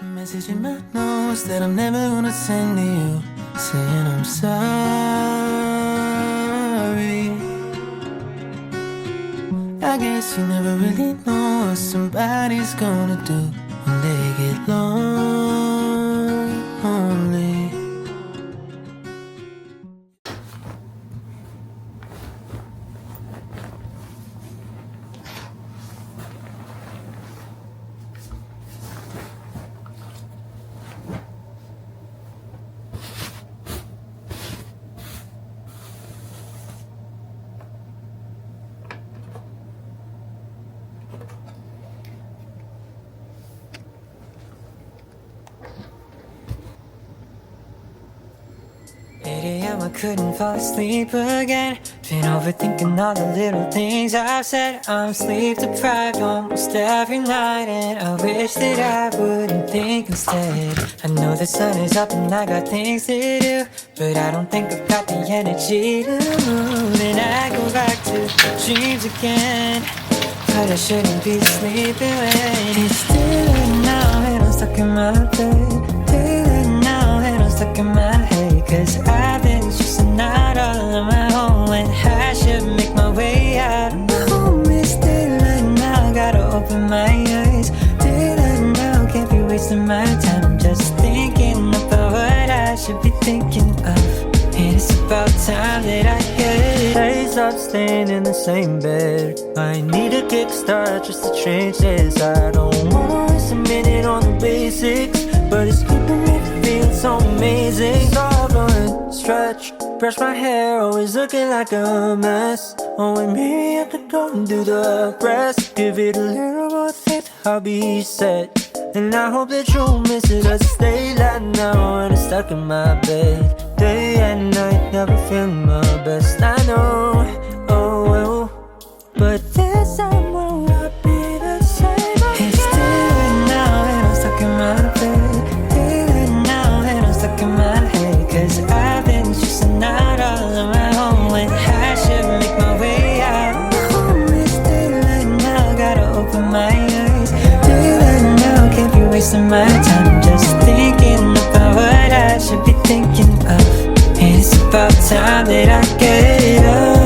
Message in my notes that I'm never gonna send to you, saying I'm sorry. I guess you never really know what somebody's gonna do when they get lonely. I couldn't fall asleep again. Been overthinking all the little things I've said. I'm sleep deprived almost every night, and I wish that I wouldn't think instead. I know the sun is up and I got things to do, but I don't think I've got the energy to move. And I go back to dreams again, but I shouldn't be sleeping when it's daylight now and I'm stuck in my bed. Daylight now and I'm stuck in my head, 'cause I've been stressing out all on my own when I should make my way out. My home is daylight now, gotta open my eyes. Daylight now, can't be wasting my time just thinking about what I should be thinking of. And it's about time that I get it. Hey, stop staying in the same bed. I need a kickstart just to change this. I don't wanna waste a minute on the basics, but it's keeping me feeling so amazing. Stop going, stretch, brush my hair, always looking like a mess. Oh, and maybe I could go and do the rest. Give it a little more faith, I'll be set. And I hope that you'll miss it, 'cause it's daylight now and I'm stuck in my bed. Day and night, never feeling my best. I know, oh well, but this time will not be the same. It's daylight now and I'm stuck in my bed. Daylight now and I'm stuck in my head, 'cause I've been stressing out all on my own when I should make my way out. My home is daylight now, gotta open my eyes. Daylight now, can't be wasting my time just thinking about what I should be thinking of. And it's about time that I get it up.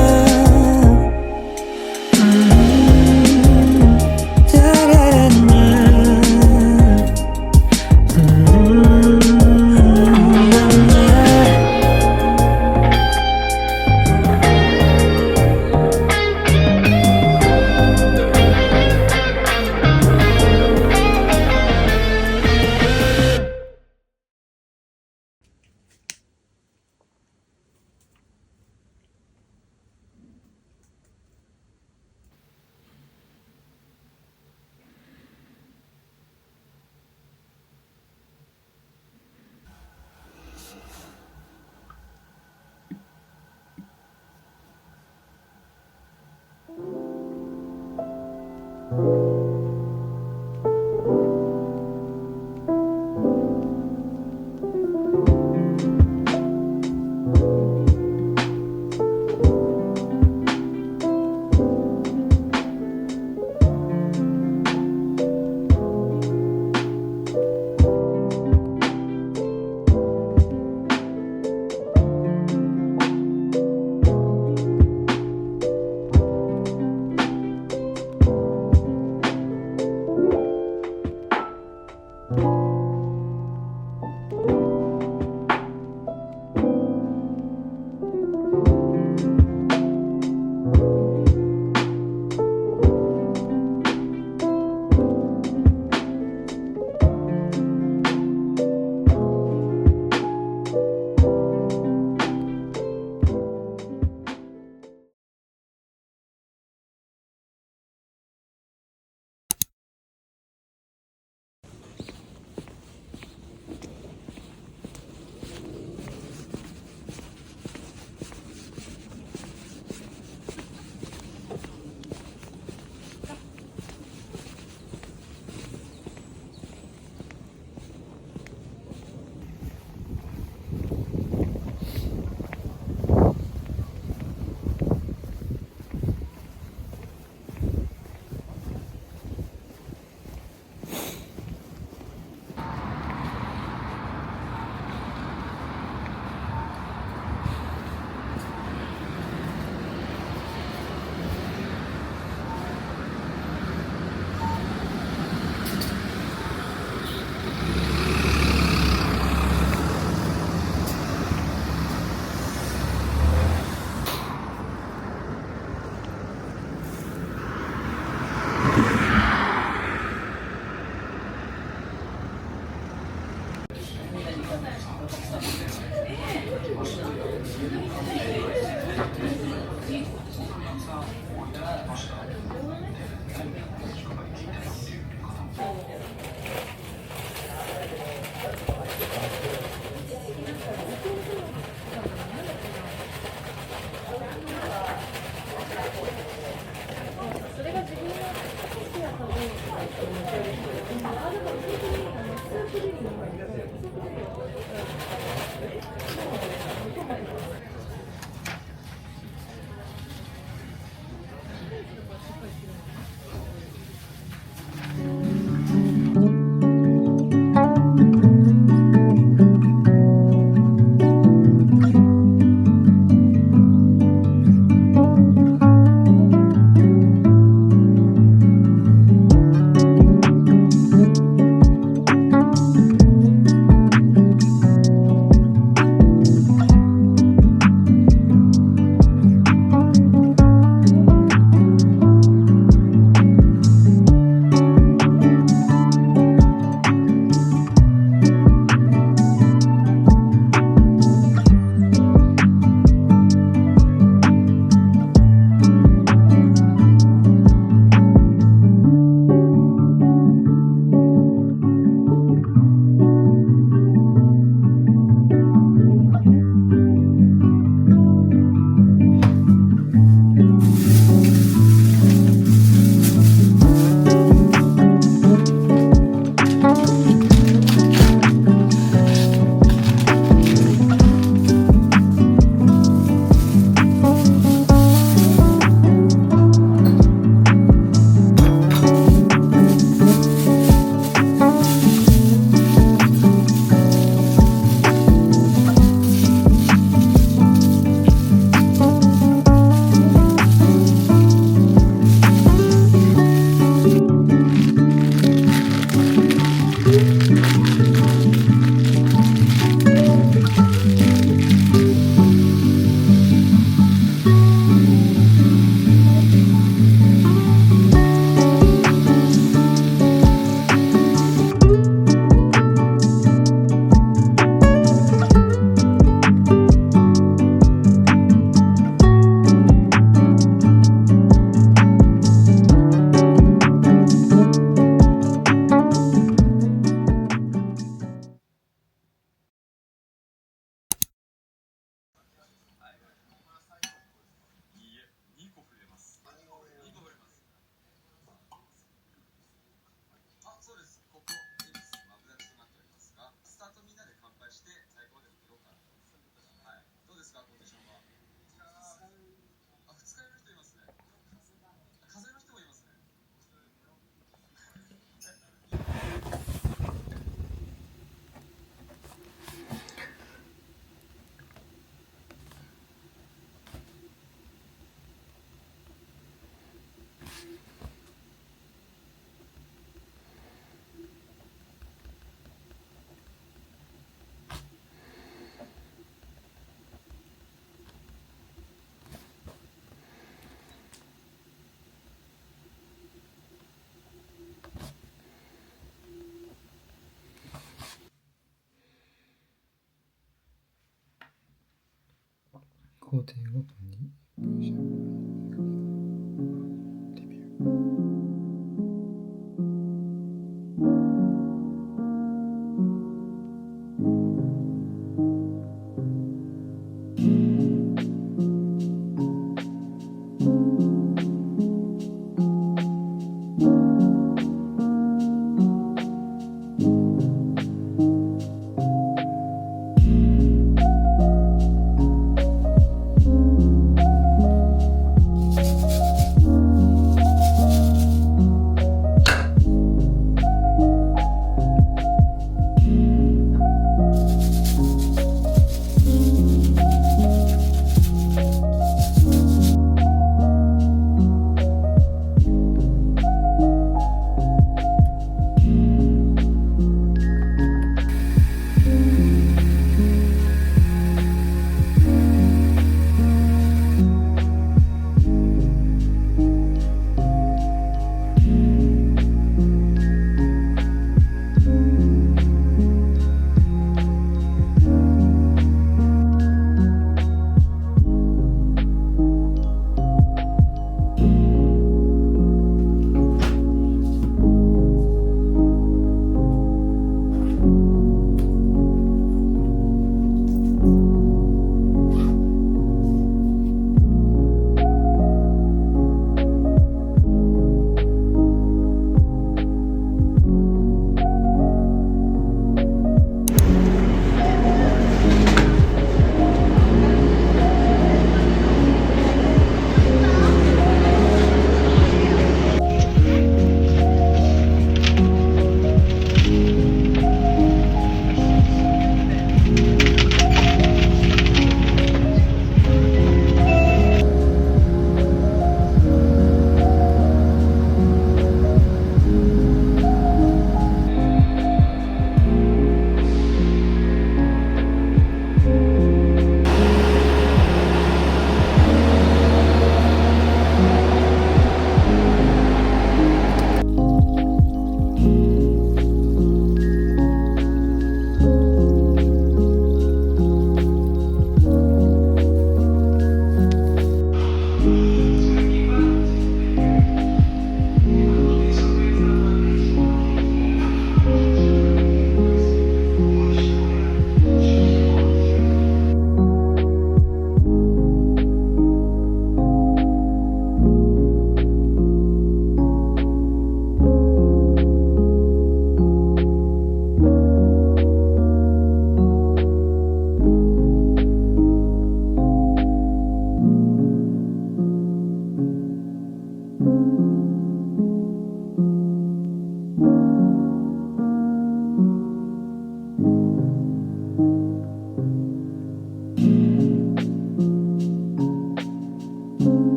工程ごとに